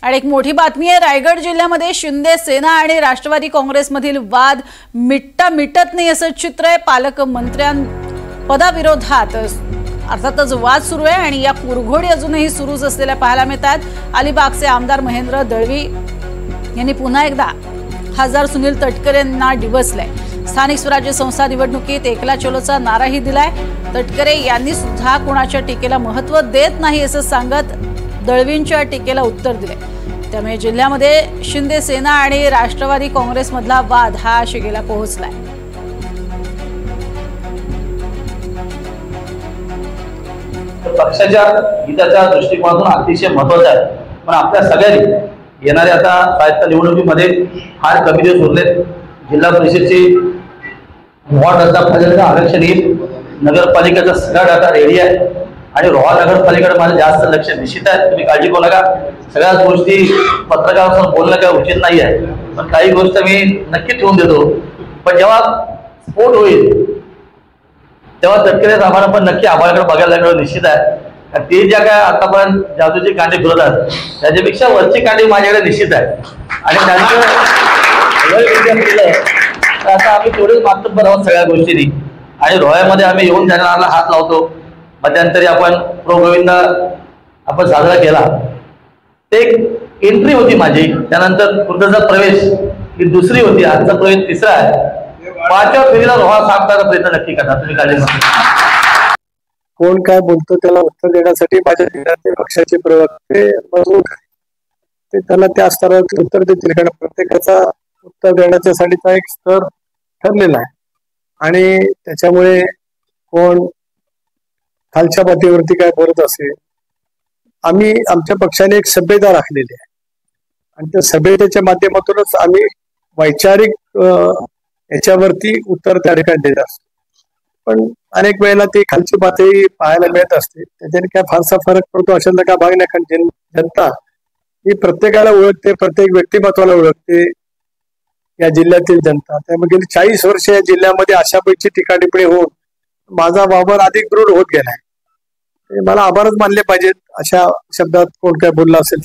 आणि एक मोठी बातमी आहे, रायगड जिल्ह्यामध्ये शिंदे सेना आणि राष्ट्रवादी काँग्रेसमधील वाद मिटत नाही असं चित्र आहे। पालकमंत्र्यां पदाविरोधात अर्थातच वाद सुरू आहे आणि या कुरघोडी अजूनही सुरूच असलेल्या पाहायला मिळतात। अलिबागचे आमदार महेंद्र दळवी यांनी पुन्हा एकदा खासदार सुनील तटकरे यांना डिवचलंय। स्थानिक स्वराज्य संस्था निवडणुकीत एकला चलोचा नाराही दिलाय। तटकरे यांनी सुद्धा कोणाच्या टीकेला महत्त्व देत नाही असं सांगत दळवींच्या टीकेला उत्तर दिले। त्यामुळे जिल्ह्यामध्ये शिंदे सेना आणि राष्ट्रवादी काँग्रेसमधला वाद हा शिगेला पोहोचलाय। पक्षाच्या हिताच्या दृष्टिकोनातून अतिशय महत्त्वाचं आहे, पण आपल्या सगळ्यांनी येणाऱ्या आता स्वायत्त निवडणुकीमध्ये फार कमी दिवस उरलेत। जिल्हा परिषदची वॉर्ड अध्यक्षाचं आरक्षण येईल, नगरपालिकेचा सगळा डाटा रेडी आहे आणि रोहा नगरपालिकेकडे माझं जास्त लक्ष निश्चित आहे। तुम्ही काळजी करू नका, सगळ्याच गोष्टी पत्रकारांसमोर बोलणं काय उचित नाही आहे, पण काही गोष्ट मी नक्की ठेवून देतो। पण जेव्हा स्फोट होईल तेव्हा तटकरे आम्हाला पण नक्की आम्हालाकडे बघायला लागलं निश्चित आहे। ते ज्या काय आतापर्यंत जादूची कांडी फिरवतात त्याच्यापेक्षा वरची कांडी माझ्याकडे निश्चित आहे आणि त्यांचं आता आम्ही तेवढेच मातब्बर आहोत सगळ्या गोष्टींनी आणि रोह्यामध्ये आम्ही येऊन त्यांना हात लावतो। मध्यंतरी आपण प्रो गोविंद आपण साजरा केला, ते एक एंट्री होती माझी, त्यानंतर पुढचा प्रवेश ही दुसरी होती, आजचा प्रवेश तिसरा आहे। 5व्या फेरीला रोहा साफ करायचा प्रयत्न नक्की करा, तुम्ही काळजी नका। कोण काय बोलतो त्याला उत्तर देण्यासाठी माझ्या जिल्ह्यातले पक्षाचे प्रवक्ते मजबूत आहे, ते त्याला त्या स्तरावर उत्तर देतील, कारण प्रत्येकाचा उत्तर देण्याच्यासाठीचा एक स्तर ठरलेला आहे आणि त्याच्यामुळे कोण खालच्या पातळीवरती काय बोलत असेल, आम्ही आमच्या पक्षाने एक सभ्यता राखलेली आहे आणि त्या सभ्यतेच्या माध्यमातूनच आम्ही वैचारिक याच्यावरती उत्तर त्या ठिकाणी देत असतो। पण अनेक वेळेला ती खालची पातळी पाहायला मिळत असते, त्याच्याने काय फारसा फरक पडतो अशा नका भाग नाही, कारण जनता ही प्रत्येकाला ओळखते, प्रत्येक व्यक्तिमत्वाला ओळखते या जिल्ह्यातील जनता। त्यामुळे गेली 40 वर्ष या जिल्ह्यामध्ये अशापैकी टीका टिप्पणी होऊन माझा वावर अधिक दृढ होत गेलाय। मला आभारच मानले पाहिजेत अशा शब्दात कोण काय बोलला असेल।